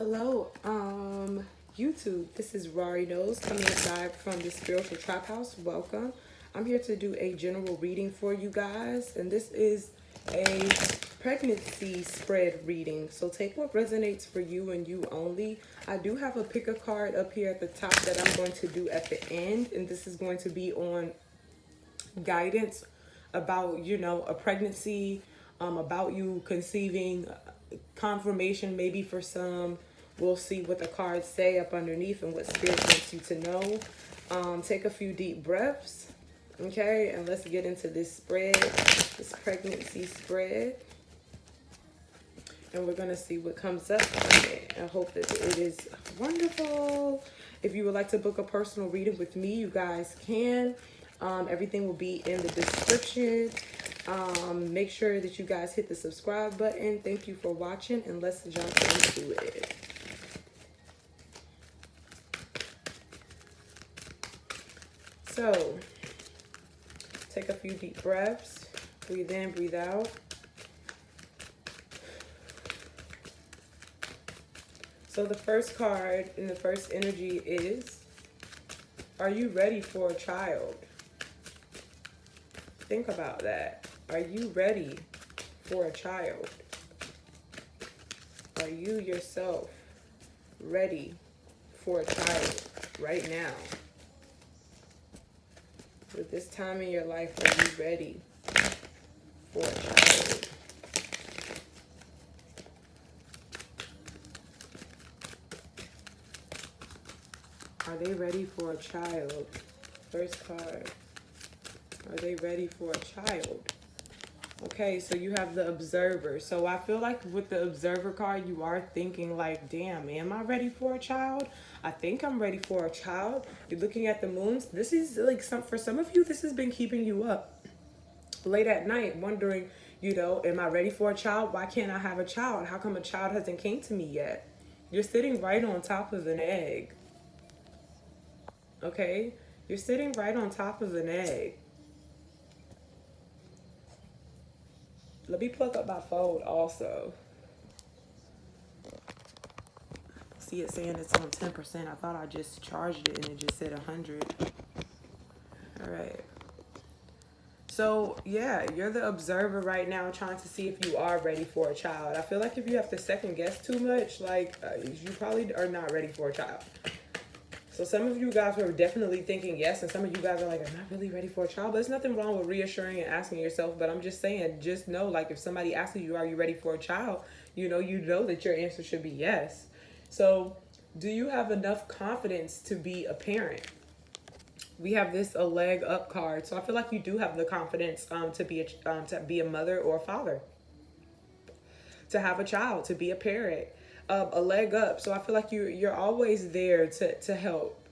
Hello, YouTube. This is Rahri Knows coming live from the Spiritual Trap House. Welcome. I'm here to do a general reading for you guys, and this is a pregnancy spread reading. So take what resonates for you and you only. I do have a pick a card up here at the top that I'm going to do at the end, and this is going to be on guidance about, a pregnancy, about you conceiving, confirmation maybe for some. We'll see what the cards say up underneath and what spirit wants you to know. Take a few deep breaths, okay, and let's get into this spread, this pregnancy spread, and we're gonna see what comes up. I hope that it is wonderful. If you would like to book a personal reading with me, you guys can. Everything will be in the description. Make sure that you guys hit the subscribe button. Thank you for watching, and let's jump into it. So, take a few deep breaths. Breathe in, breathe out. So the first card in the first energy is, are you ready for a child? Think about that. Are you ready for a child? Are you yourself ready for a child right now? With this time in your life, are you ready for a child? Are they ready for a child? First card. Are they ready for a child? Okay, so you have the observer. So I feel like with the observer card, you are thinking like, damn, am I ready for a child? I think I'm ready for a child. You're looking at the moons. This is like for some of you, this has been keeping you up late at night, wondering, am I ready for a child? Why can't I have a child? How come a child hasn't came to me yet? You're sitting right on top of an egg. Okay? You're sitting right on top of an egg. Let me plug up my phone also. See it saying it's on 10%. I thought I just charged it and it just said 100. All right. So, yeah, you're the observer right now trying to see if you are ready for a child. I feel like if you have to second guess too much, you probably are not ready for a child. So some of you guys were definitely thinking yes, and some of you guys are like, I'm not really ready for a child. But there's nothing wrong with reassuring and asking yourself. But I'm just saying, just know, like, if somebody asks you, are you ready for a child? You know that your answer should be yes. So do you have enough confidence to be a parent? We have this a leg up card. So I feel like you do have the confidence to be a mother or a father, to have a child, to be a parent. A leg up. So I feel like you're always there to help.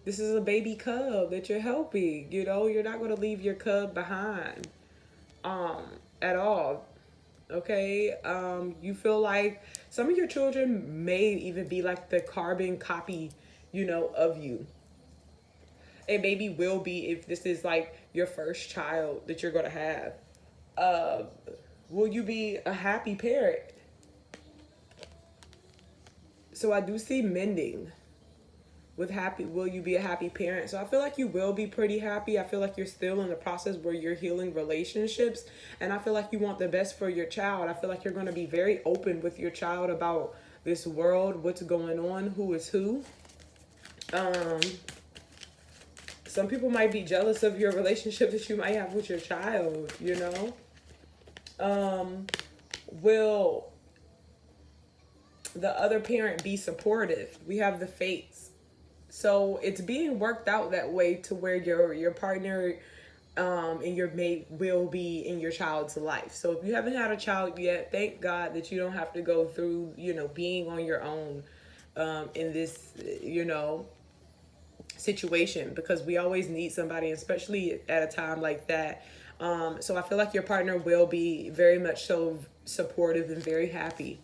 This is a baby cub that you're helping. You're not going to leave your cub behind at all. Okay? You feel like some of your children may even be like the carbon copy, of you. And maybe will be if this is like your first child that you're going to have. Will you be a happy parent? So I do see mending with happy. Will you be a happy parent? So I feel like you will be pretty happy. I feel like you're still in the process where you're healing relationships. And I feel like you want the best for your child. I feel like you're going to be very open with your child about this world, what's going on, who is who. Some people might be jealous of your relationship that you might have with your child, Will the other parent be supportive? We have the fates. So it's being worked out that way to where your partner and your mate will be in your child's life. So if you haven't had a child yet, thank God that you don't have to go through, being on your own in this, situation, because we always need somebody, especially at a time like that. So I feel like your partner will be very much so supportive and very happy.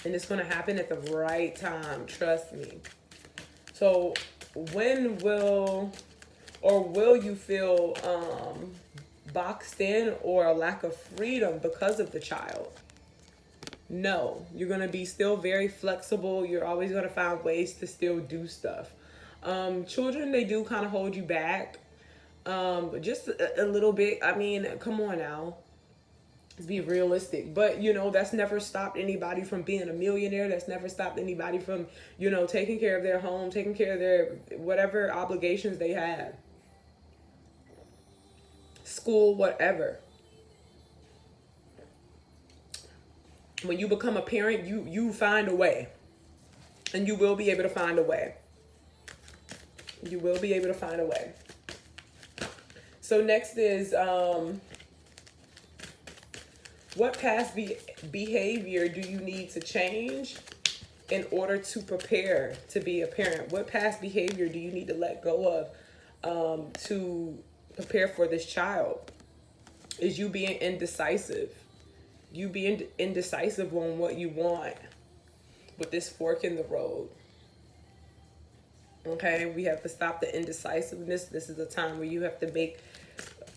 And it's going to happen at the right time. Trust me. So when will you feel boxed in or a lack of freedom because of the child? No, you're going to be still very flexible. You're always going to find ways to still do stuff. Children, they do kind of hold you back. But just a little bit. I mean, come on now. Let's be realistic. But, that's never stopped anybody from being a millionaire. That's never stopped anybody from, taking care of their home, taking care of their whatever obligations they have. School, whatever. When you become a parent, you find a way. And you will be able to find a way. You will be able to find a way. So next is, what past behavior do you need to change in order to prepare to be a parent? What past behavior do you need to let go of to prepare for this child? Is you being indecisive? You being indecisive on what you want with this fork in the road. Okay, we have to stop the indecisiveness. This is a time where you have to make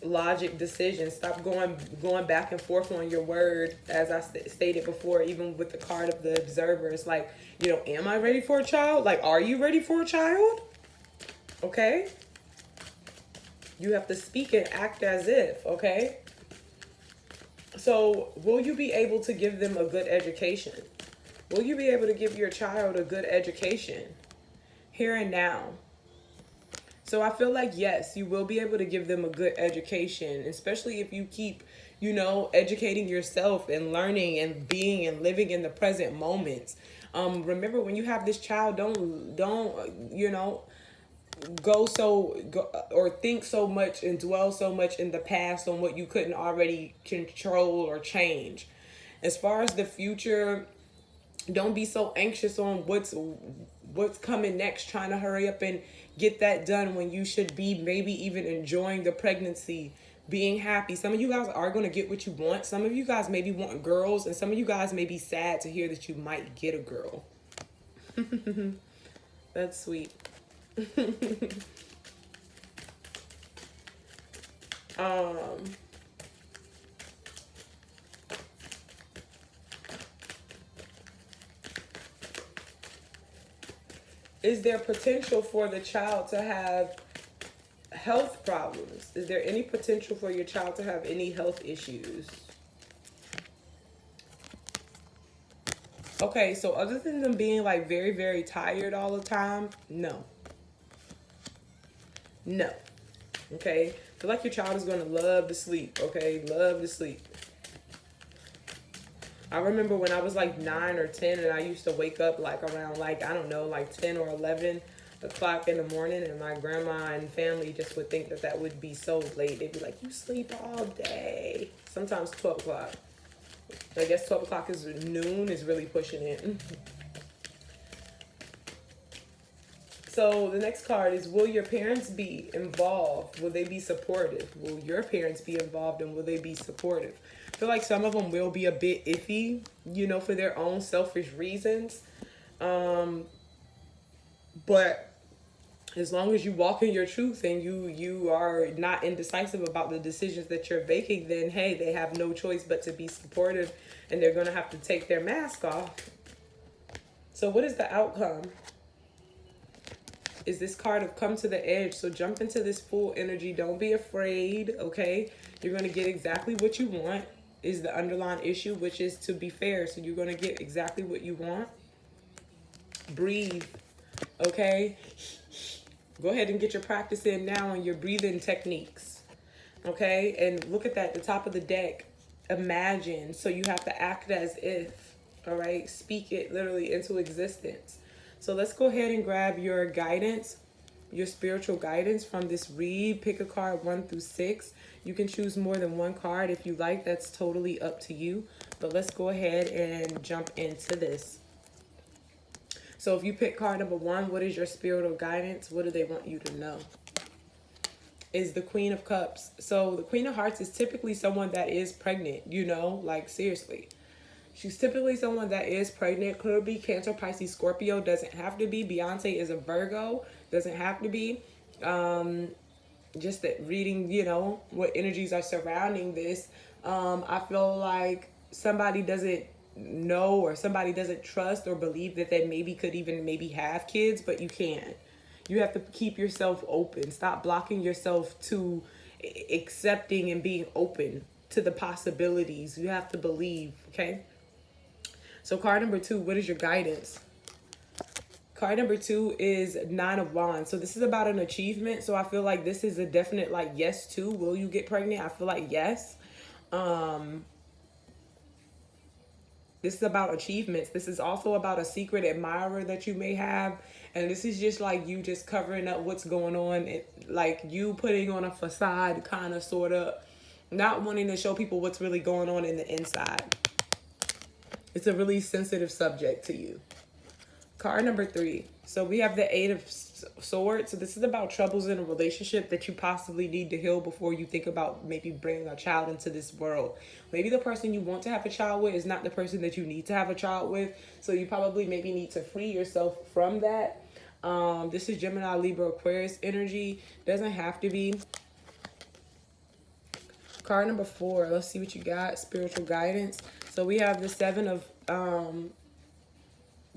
logic decisions. Stop going back and forth on your word. As I stated before, even with the card of the observer, it's like, am I ready for a child? Like, are you ready for a child? Okay, you have to speak and act as if. Okay, so will you be able to give them a good education? Will you be able to give your child a good education here and now? So I feel like, yes, you will be able to give them a good education, especially if you keep, educating yourself and learning and being and living in the present moments. Remember, when you have this child, don't or think so much and dwell so much in the past on what you couldn't already control or change. As far as the future, don't be so anxious on what's coming next, trying to hurry up and get that done when you should be maybe even enjoying the pregnancy, being happy. Some of you guys are going to get what you want. Some of you guys maybe want girls, and some of you guys may be sad to hear that you might get a girl. That's sweet. Is there potential for the child to have health problems? Is there any potential for your child to have any health issues? Okay, so other than them being like very, very tired all the time, no. No. Okay? I feel like your child is going to love to sleep, okay? Love to sleep. I remember when I was like 9 or 10 and I used to wake up like around like, I don't know, like 10 or 11 o'clock in the morning, and my grandma and family just would think that would be so late. They'd be like, you sleep all day. Sometimes 12 o'clock. I guess 12 o'clock is noon is really pushing it. So the next card is, will your parents be involved? Will they be supportive? Will your parents be involved, and will they be supportive? I feel like some of them will be a bit iffy, for their own selfish reasons. But as long as you walk in your truth and you are not indecisive about the decisions that you're making, then hey, they have no choice but to be supportive, and they're going to have to take their mask off. So what is the outcome? Is this card of come to the edge. So jump into this full energy. Don't be afraid, okay? You're going to get exactly what you want, is the underlying issue, which is to be fair. So you're going to get exactly what you want. Breathe, okay? Go ahead and get your practice in now on your breathing techniques, okay? And look at that, the top of the deck. Imagine. So you have to act as if, all right? Speak it literally into existence. So let's go ahead and grab your guidance, your spiritual guidance from this read. Pick a card 1 through 6. You can choose more than one card if you like. That's totally up to you. But let's go ahead and jump into this. So if you pick card number 1, what is your spiritual guidance? What do they want you to know? Is the Queen of Cups. So the Queen of Hearts is typically someone that is pregnant, like seriously. She's typically someone that is pregnant. Could be Cancer, Pisces, Scorpio. Doesn't have to be. Beyonce is a Virgo. Doesn't have to be. Just that reading, what energies are surrounding this. I feel like somebody doesn't know, or somebody doesn't trust or believe that they maybe could even maybe have kids, but you can't. You have to keep yourself open. Stop blocking yourself to accepting and being open to the possibilities. You have to believe, okay? So card number 2, what is your guidance? Card number 2 is 9 of Wands. So this is about an achievement. So I feel like this is a definite like yes to. Will you get pregnant? I feel like yes. This is about achievements. This is also about a secret admirer that you may have. And this is just like you just covering up what's going on. Like you putting on a facade, kind of, sort of. Not wanting to show people what's really going on in the inside. It's a really sensitive subject to you. Card number 3. So we have the 8 of Swords. So this is about troubles in a relationship that you possibly need to heal before you think about maybe bringing a child into this world. Maybe the person you want to have a child with is not the person that you need to have a child with. So you probably maybe need to free yourself from that. This is Gemini, Libra, Aquarius energy. Doesn't have to be. Card number 4. Let's see what you got. Spiritual guidance. So we have the 7 of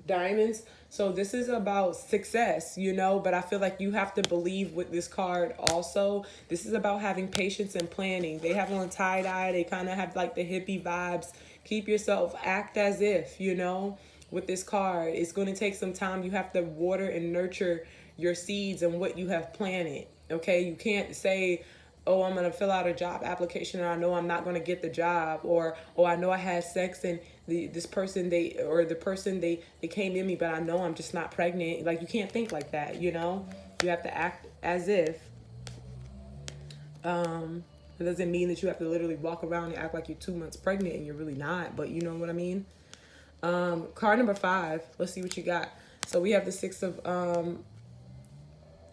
Diamonds. So this is about success, you know, but I feel like you have to believe with this card also. This is about having patience and planning. They have on tie-dye. They kind of have like the hippie vibes. Keep yourself, act as if, you know, with this card. It's going to take some time. You have to water and nurture your seeds and what you have planted. Okay, you can't say, oh, I'm going to fill out a job application and I know I'm not going to get the job. Or, oh, I know I had sex and the person they came in me, but I know I'm just not pregnant. Like, you can't think like that, you know? You have to act as if. It doesn't mean that you have to literally walk around and act like you're 2 months pregnant and you're really not, but you know what I mean? Card number 5. Let's see what you got. So we have the 6 of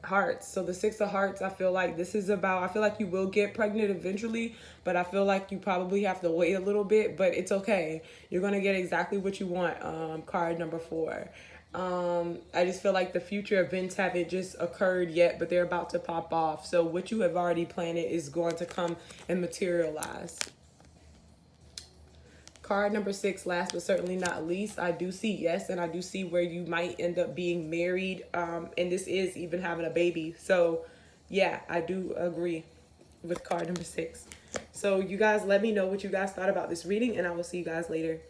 Hearts. So the 6 of Hearts, I feel like this is about, I feel like you will get pregnant eventually, but I feel like you probably have to wait a little bit, but it's okay. You're going to get exactly what you want. Card number 4. I just feel like the future events haven't just occurred yet, but they're about to pop off. So what you have already planned is going to come and materialize. Card number 6, last but certainly not least, I do see yes, and I do see where you might end up being married, and this is even having a baby. So, yeah, I do agree with card number 6. So, you guys let me know what you guys thought about this reading, and I will see you guys later.